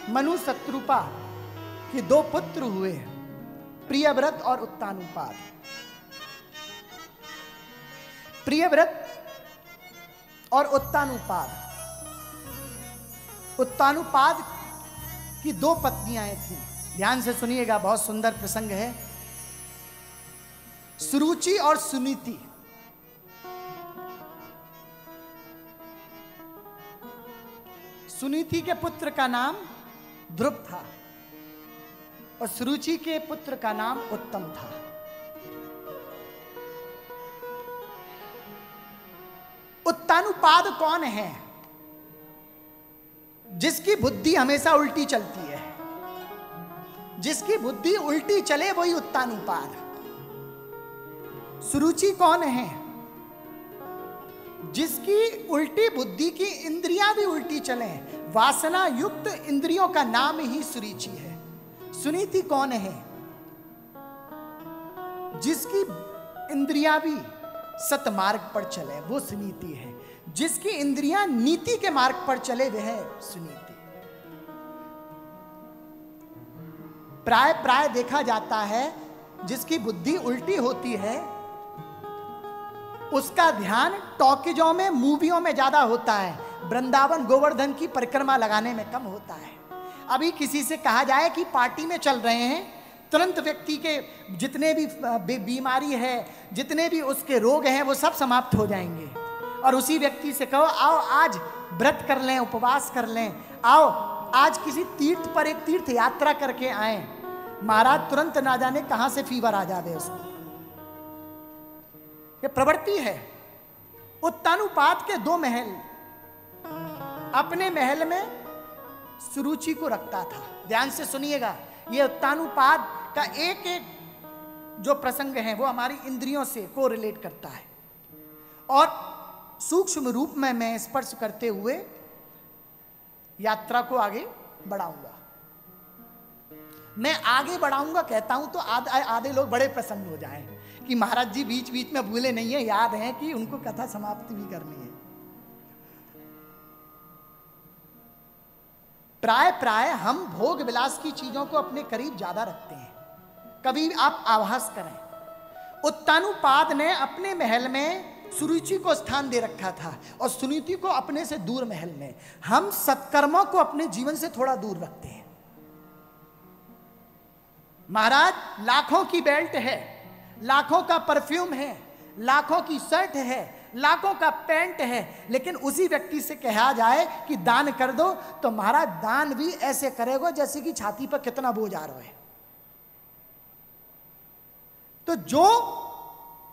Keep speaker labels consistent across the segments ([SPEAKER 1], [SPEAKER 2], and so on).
[SPEAKER 1] मनु शत्रुपा के 2 पुत्र हुए, प्रियव्रत और उत्तानुपाद। प्रियव्रत और उत्तानुपाद, उत्तानुपाद की 2 पत्नियां थीं। ध्यान से सुनिएगा, बहुत सुंदर प्रसंग है। सुरुचि और सुनीति। सुनीति के पुत्र का नाम ध्रुव था और सुरुचि के पुत्र का नाम उत्तम था। उत्तानुपाद कौन है? जिसकी बुद्धि हमेशा उल्टी चलती है। जिसकी बुद्धि उल्टी चले वही उत्तानुपाद। सुरुचि कौन है? जिसकी उल्टी बुद्धि की इंद्रियां भी उल्टी चले। वासना युक्त इंद्रियों का नाम ही सुरुचि है। सुनीति कौन है? जिसकी इंद्रियां भी सतमार्ग पर चले, वो सुनीति है। जिसकी इंद्रियां नीति के मार्ग पर चले, वह है सुनीति। प्राय प्राय देखा जाता है, जिसकी बुद्धि उल्टी होती है उसका ध्यान टॉकीजों में, मूवियों में ज्यादा होता है, वृंदावन गोवर्धन की परिक्रमा लगाने में कम होता है। अभी किसी से कहा जाए कि पार्टी में चल रहे हैं, तुरंत व्यक्ति के जितने भी बीमारी है, जितने भी उसके रोग हैं, वो सब समाप्त हो जाएंगे। और उसी व्यक्ति से कहो आओ आज व्रत कर लें, उपवास कर लें, आओ आज किसी तीर्थ पर एक तीर्थ यात्रा करके आए, महाराज तुरंत ना जाने कहां से फीवर आ जावे उसको। ये प्रवृत्ति है। उत्तानुपाद के 2 महल, अपने महल में सुरुचि को रखता था। ध्यान से सुनिएगा, ये उत्तानुपाद का एक एक जो प्रसंग है वो हमारी इंद्रियों से को रिलेट करता है। और सूक्ष्म रूप में मैं स्पर्श करते हुए यात्रा को आगे बढ़ाऊंगा। मैं आगे बढ़ाऊंगा कहता हूं तो आधे लोग बड़े प्रसन्न हो जाएं कि महाराज जी बीच बीच में भूले नहीं है, याद है कि उनको कथा समाप्ति भी करनी है। प्राय प्राय हम भोग विलास की चीजों को अपने करीब ज्यादा रखते हैं। कभी आप आभास करें, उत्तानुपाद ने अपने महल में सुरुचि को स्थान दे रखा था और सुनीति को अपने से दूर महल में। हम सत्कर्मों को अपने जीवन से थोड़ा दूर रखते हैं। महाराज लाखों की बेल्ट है, लाखों का परफ्यूम है, लाखों की शर्ट है, लाखों का पैंट है, लेकिन उसी व्यक्ति से कहा जाए कि दान कर दो तो महाराज दान भी ऐसे करेगा जैसे कि छाती पर कितना बोझ आ रहा है। तो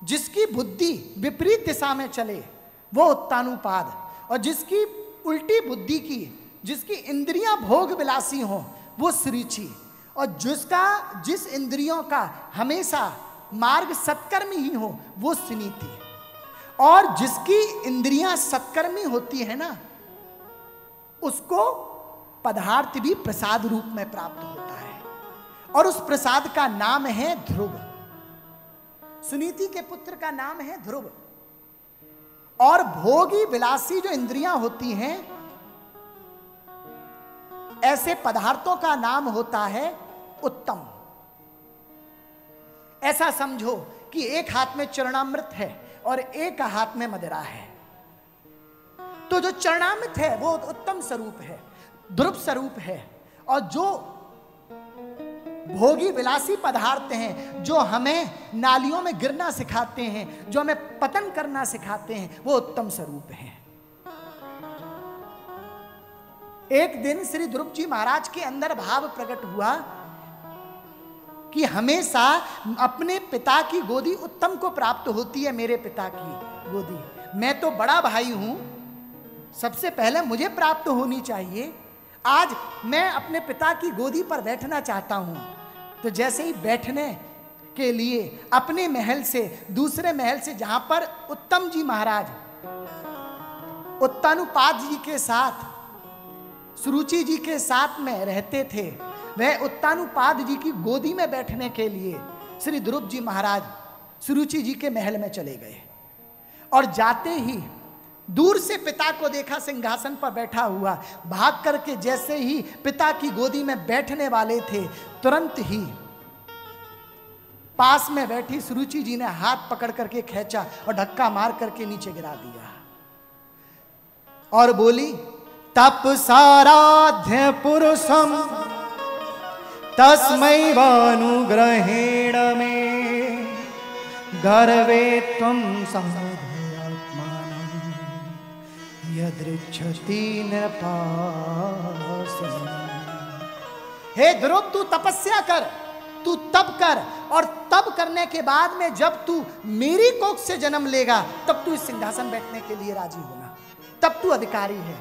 [SPEAKER 1] जिसकी बुद्धि विपरीत दिशा में चले वो उत्तानुपाद, और जिसकी उल्टी बुद्धि की, जिसकी इंद्रियां भोग विलासी हो वो सुरुचि, और जिस इंद्रियों का हमेशा मार्ग सत्कर्मी ही हो वो सुनीति। और जिसकी इंद्रियां सत्कर्मी होती है ना, उसको पदार्थ भी प्रसाद रूप में प्राप्त होता है और उस प्रसाद का नाम है ध्रुव। सुनीति के पुत्र का नाम है ध्रुव। और भोगी विलासी जो इंद्रियां होती हैं, ऐसे पदार्थों का नाम होता है उत्तम। ऐसा समझो कि एक हाथ में चरणामृत है और एक हाथ में मदिरा है। तो जो चरणामृत है वो उत्तम स्वरूप है, ध्रुव स्वरूप है, और जो भोगी विलासी पदार्थ हैं, जो हमें नालियों में गिरना सिखाते हैं, जो हमें पतन करना सिखाते हैं, वो उत्तम स्वरूप है। एक दिन श्री ध्रुव जी महाराज के अंदर भाव प्रकट हुआ कि हमेशा अपने पिता की गोदी उत्तम को प्राप्त होती है। मेरे पिता की गोदी, मैं तो बड़ा भाई हूं, सबसे पहले मुझे प्राप्त होनी चाहिए। आज मैं अपने पिता की गोदी पर बैठना चाहता हूं। तो जैसे ही बैठने के लिए अपने महल से दूसरे महल से, जहां पर उत्तम जी महाराज उत्तानुपाद जी के साथ, सुरुचि जी के साथ में रहते थे, वह उत्तानुपाद जी की गोदी में बैठने के लिए श्री ध्रुव जी महाराज सुरुचि जी के महल में चले गए। और जाते ही दूर से पिता को देखा सिंहासन पर बैठा हुआ, भाग करके जैसे ही पिता की गोदी में बैठने वाले थे, तुरंत ही पास में बैठी सुरुचि जी ने हाथ पकड़ करके खींचा और धक्का मार करके नीचे गिरा दिया और बोली, तपसाराध्य पुरुषम तस्मै वानुग्रहेण में गर्वे त्वं समभयात्मानं यदृच्छति नृपासनं। हे ध्रुव, तू तपस्या कर, तू तप कर, और तप करने के बाद में जब तू मेरी कोख से जन्म लेगा तब तू इस सिंहासन बैठने के लिए राजी होना, तब तू अधिकारी है।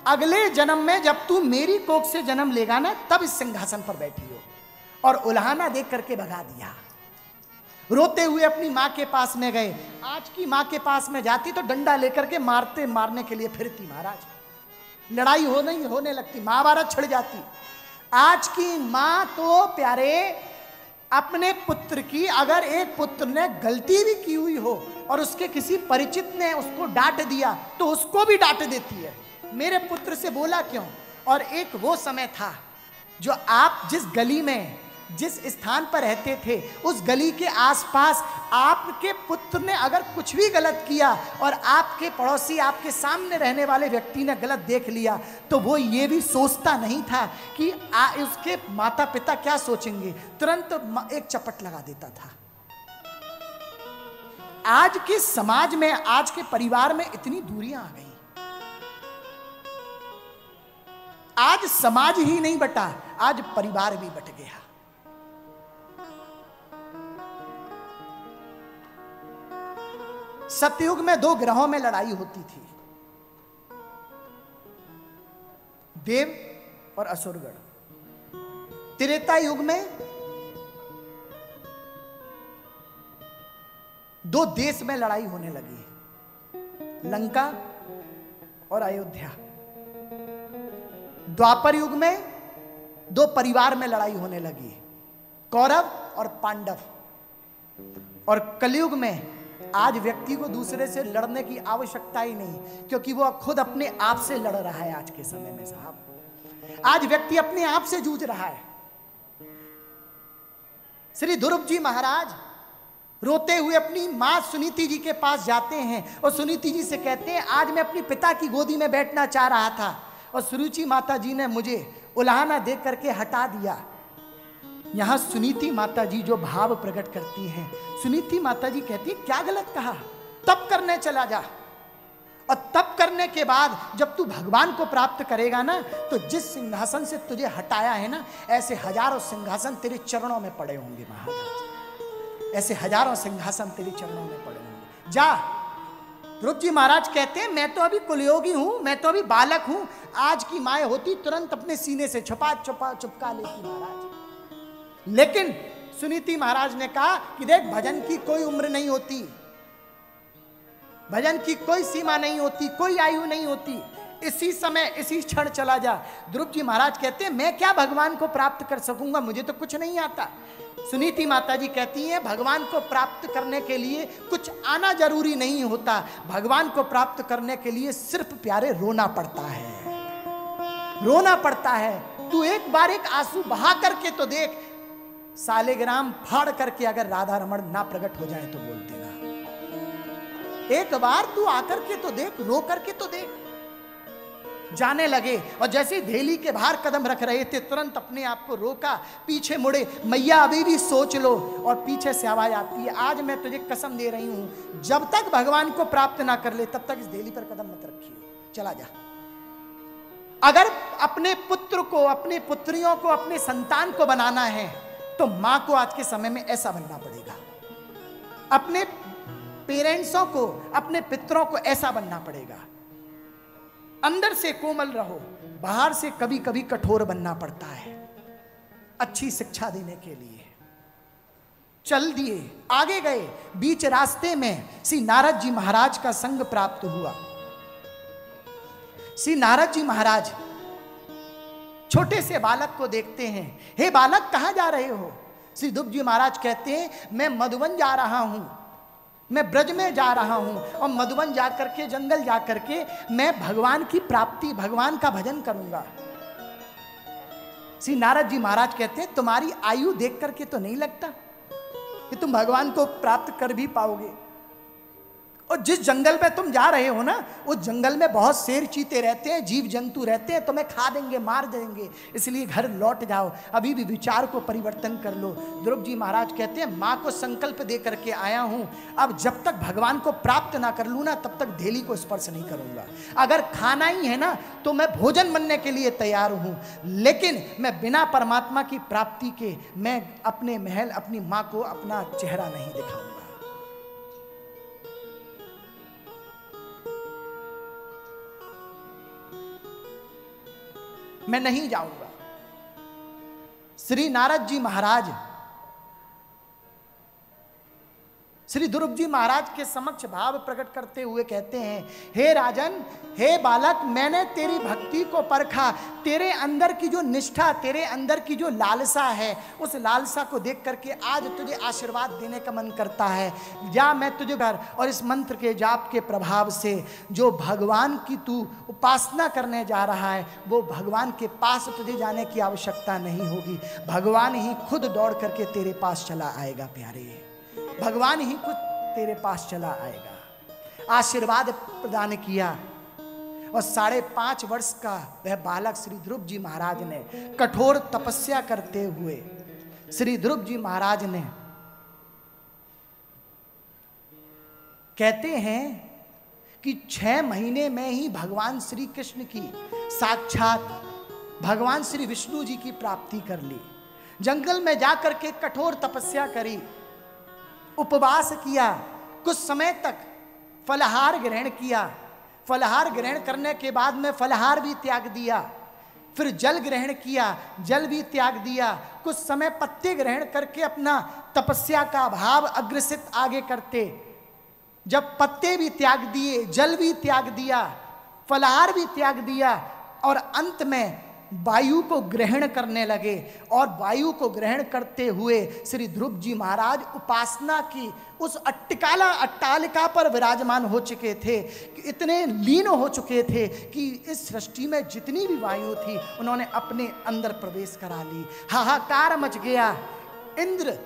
[SPEAKER 1] अगले जन्म में जब तू मेरी कोख से जन्म लेगा ना, तब इस सिंहासन पर बैठी हो। और उल्हाना देख करके भगा दिया। रोते हुए अपनी माँ के पास में गए। आज की माँ के पास में जाती तो डंडा लेकर के मारने के लिए फिरती महाराज, लड़ाई होने लगती, महाभारत छिड़ जाती। आज की माँ तो प्यारे अपने पुत्र की, अगर एक पुत्र ने गलती भी की हुई हो और उसके किसी परिचित ने उसको डांट दिया तो उसको भी डांट देती है, मेरे पुत्र से बोला क्यों। और एक वो समय था जो आप जिस गली में, जिस स्थान पर रहते थे, उस गली के आसपास आपके पुत्र ने अगर कुछ भी गलत किया और आपके पड़ोसी, आपके सामने रहने वाले व्यक्ति ने गलत देख लिया, तो वो ये भी सोचता नहीं था कि उसके माता पिता क्या सोचेंगे, तुरंत एक चपट लगा देता था। आज के समाज में, आज के परिवार में इतनी दूरियां आ गई। आज समाज ही नहीं बटा, आज परिवार भी बट गया। सतयुग में 2 ग्रहों में लड़ाई होती थी, देव और असुरगण। त्रेता युग में 2 देश में लड़ाई होने लगी, लंका और अयोध्या। द्वापर युग में 2 परिवार में लड़ाई होने लगी, कौरव और पांडव। और कलयुग में आज व्यक्ति को दूसरे से लड़ने की आवश्यकता ही नहीं, क्योंकि वो खुद अपने आप से लड़ रहा है। आज के समय में साहब, आज व्यक्ति अपने आप से जूझ रहा है। श्री ध्रुव जी महाराज रोते हुए अपनी मां सुनीति जी के पास जाते हैं और सुनीति जी से कहते हैं, आज मैं अपनी पिता की गोदी में बैठना चाह रहा था और सुरुचि माता जी ने मुझे उल्हाना दे करके हटा दिया। यहां सुनीति माता जी जो भाव प्रकट करती हैं, सुनीति माता जी कहती है, क्या गलत कहा, तप करने चला जा। और तप करने के बाद जब तू भगवान को प्राप्त करेगा ना, तो जिस सिंहासन से तुझे हटाया है ना, ऐसे हजारों सिंहासन तेरे चरणों में पड़े होंगे महाराज, ऐसे हजारों सिंहासन तेरे चरणों में पड़े होंगे। जा। ध्रुव जी महाराज कहते हैं, मैं तो अभी कुलयोगी हूं, मैं तो अभी बालक हूं। आज की माए होती तुरंत अपने सीने से चुपका लेती महाराज। लेकिन सुनीति महाराज ने कहा कि देख, भजन की कोई उम्र नहीं होती, भजन की कोई सीमा नहीं होती, कोई आयु नहीं होती। इसी समय, इसी क्षण चला जा। ध्रुव जी महाराज कहते हैं, मैं क्या भगवान को प्राप्त कर सकूंगा, मुझे तो कुछ नहीं आता। सुनीति माता जी कहती हैं, भगवान को प्राप्त करने के लिए कुछ आना जरूरी नहीं होता। भगवान को प्राप्त करने के लिए सिर्फ प्यारे रोना पड़ता है, रोना पड़ता है। तू एक बार एक आंसू बहा करके तो देख, सालेग्राम फाड़ करके अगर राधा रमण ना प्रकट हो जाए तो बोल देना। एक बार तू आकर के तो देख, रो करके तो देख। जाने लगे और जैसे ही धेली के बाहर कदम रख रहे थे, तुरंत अपने आप को रोका, पीछे मुड़े, मैया अभी भी सोच लो। और पीछे से आवाज आती है, आज मैं तुझे कसम दे रही हूं, जब तक भगवान को प्राप्त ना कर ले तब तक इस धेली पर कदम मत रखिए, चला जा। अगर अपने पुत्र को, अपने पुत्रियों को, अपने संतान को बनाना है तो मां को आज के समय में ऐसा बनना पड़ेगा। अपने पेरेंट्सों को, अपने पितरों को ऐसा बनना पड़ेगा। अंदर से कोमल रहो, बाहर से कभी कभी कठोर बनना पड़ता है अच्छी शिक्षा देने के लिए। चल दिए, आगे गए। बीच रास्ते में श्री नारद जी महाराज का संग प्राप्त हुआ। श्री नारद जी महाराज छोटे से बालक को देखते हैं, हे बालक कहां जा रहे हो। श्री ध्रुव जी महाराज कहते हैं, मैं मधुवन जा रहा हूं। मैं ब्रज में जा रहा हूं और मधुबन जाकर के, जंगल जाकर के मैं भगवान की प्राप्ति, भगवान का भजन करूंगा। श्री नारद जी महाराज कहते हैं तुम्हारी आयु देख करके तो नहीं लगता कि तुम भगवान को प्राप्त कर भी पाओगे। और जिस जंगल में तुम जा रहे हो ना, उस जंगल में बहुत शेर चीते रहते हैं, जीव जंतु रहते हैं, तुम्हें खा देंगे, मार देंगे, इसलिए घर लौट जाओ, अभी भी विचार को परिवर्तन कर लो। ध्रुव जी महाराज कहते हैं माँ को संकल्प दे करके आया हूं, अब जब तक भगवान को प्राप्त ना कर लूँ ना तब तक धेली को स्पर्श नहीं करूंगा। अगर खाना ही है ना तो मैं भोजन बनने के लिए तैयार हूं, लेकिन मैं बिना परमात्मा की प्राप्ति के मैं अपने महल, अपनी माँ को अपना चेहरा नहीं दिखाऊंगा। मैं नहीं जाऊंगा। श्री नारद जी महाराज श्री ध्रुव जी महाराज के समक्ष भाव प्रकट करते हुए कहते हैं, हे राजन, हे बालक, मैंने तेरी भक्ति को परखा, तेरे अंदर की जो निष्ठा, तेरे अंदर की जो लालसा है, उस लालसा को देख करके आज तुझे आशीर्वाद देने का मन करता है। जा, मैं तुझे घर, और इस मंत्र के जाप के प्रभाव से जो भगवान की तू उपासना करने जा रहा है, वो भगवान के पास तुझे जाने की आवश्यकता नहीं होगी, भगवान ही खुद दौड़ करके तेरे पास चला आएगा। प्यारे, भगवान ही खुद तेरे पास चला आएगा। आशीर्वाद प्रदान किया और 5.5 वर्ष का वह बालक श्री ध्रुव जी महाराज ने कठोर तपस्या करते हुए, श्री ध्रुव जी महाराज ने कहते हैं कि 6 महीने में ही भगवान श्री कृष्ण की साक्षात भगवान श्री विष्णु जी की प्राप्ति कर ली। जंगल में जाकर के कठोर तपस्या करी, उपवास किया, कुछ समय तक फलाहार ग्रहण किया, फलाहार ग्रहण करने के बाद में फलाहार भी त्याग दिया, फिर जल ग्रहण किया, जल भी त्याग दिया, कुछ समय पत्ते ग्रहण करके अपना तपस्या का भाव अग्रसित आगे करते। जब पत्ते भी त्याग दिए, जल भी त्याग दिया, फलाहार भी त्याग दिया और अंत में वायु को ग्रहण करने लगे। और वायु को ग्रहण करते हुए श्री ध्रुव जी महाराज उपासना की उस अट्टालिका पर विराजमान हो चुके थे, इतने लीन हो चुके थे कि इस सृष्टि में जितनी भी वायु थी उन्होंने अपने अंदर प्रवेश करा ली। हाहाकार मच गया। इंद्र,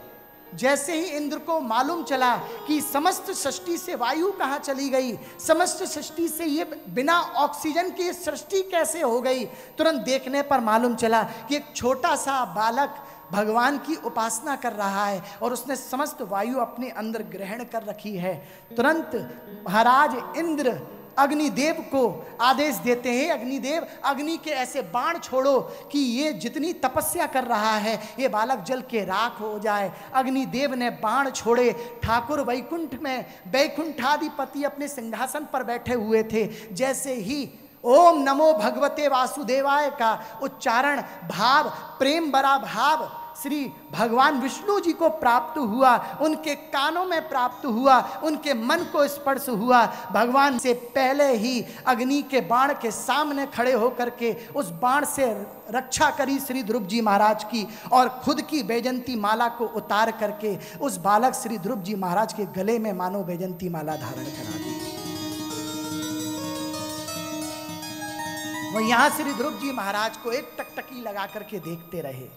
[SPEAKER 1] जैसे ही इंद्र को मालूम चला कि समस्त सृष्टि से वायु कहाँ चली गई, समस्त सृष्टि से ये बिना ऑक्सीजन की सृष्टि कैसे हो गई, तुरंत देखने पर मालूम चला कि एक छोटा सा बालक भगवान की उपासना कर रहा है और उसने समस्त वायु अपने अंदर ग्रहण कर रखी है। तुरंत महाराज इंद्र अग्निदेव को आदेश देते हैं, अग्निदेव, अग्नि के ऐसे बाण छोड़ो कि ये जितनी तपस्या कर रहा है ये बालक जल के राख हो जाए। अग्निदेव ने बाण छोड़े। ठाकुर वैकुंठ में वैकुंठाधिपति अपने सिंहासन पर बैठे हुए थे। जैसे ही ओम नमो भगवते वासुदेवाय का उच्चारण, भाव, प्रेम भरा भाव श्री भगवान विष्णु जी को प्राप्त हुआ, उनके कानों में प्राप्त हुआ, उनके मन को स्पर्श हुआ। भगवान से पहले ही अग्नि के बाण के सामने खड़े होकर के उस बाण से रक्षा करी श्री ध्रुव जी महाराज की और खुद की वैजंती माला को उतार करके उस बालक श्री ध्रुव जी महाराज के गले में मानो वैजंती माला धारण करा दी। वो यहां श्री ध्रुव जी महाराज को एक टकटकी लगा करके देखते रहे।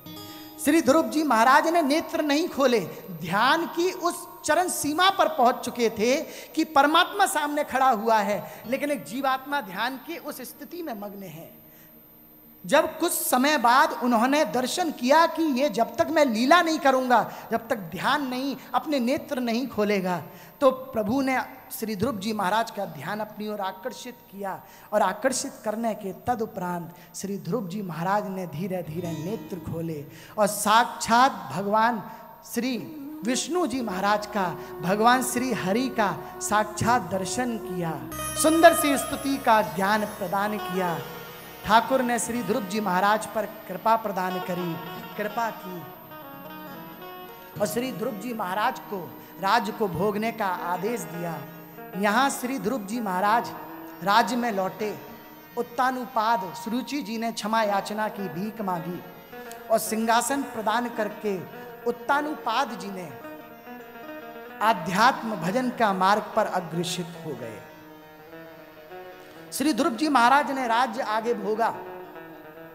[SPEAKER 1] श्री ध्रुव जी महाराज ने नेत्र नहीं खोले, ध्यान की उस चरण सीमा पर पहुंच चुके थे कि परमात्मा सामने खड़ा हुआ है, लेकिन एक जीवात्मा ध्यान की उस स्थिति में मग्न है। जब कुछ समय बाद उन्होंने दर्शन किया कि ये जब तक मैं लीला नहीं करूंगा, जब तक ध्यान नहीं, अपने नेत्र नहीं खोलेगा, तो प्रभु ने श्री ध्रुव जी महाराज का ध्यान अपनी ओर आकर्षित किया और आकर्षित करने के तदुपरांत श्री ध्रुव जी महाराज ने धीरे धीरे नेत्र खोले और साक्षात भगवान श्री विष्णु जी महाराज का, भगवान श्री हरि का साक्षात दर्शन किया। सुंदर सी स्तुति का ज्ञान प्रदान किया। ठाकुर ने श्री ध्रुव जी महाराज पर कृपा प्रदान करी, कृपा की और श्री ध्रुव जी महाराज को राज्य को भोगने का आदेश दिया। यहाँ श्री ध्रुव जी महाराज राज्य में लौटे। उत्तानुपाद सुरुचि जी ने क्षमा याचना की, भीख मांगी और सिंहासन प्रदान करके उत्तानुपाद जी ने आध्यात्म भजन का मार्ग पर अग्रसित हो गए। श्री ध्रुव जी महाराज ने राज्य आगे भोगा।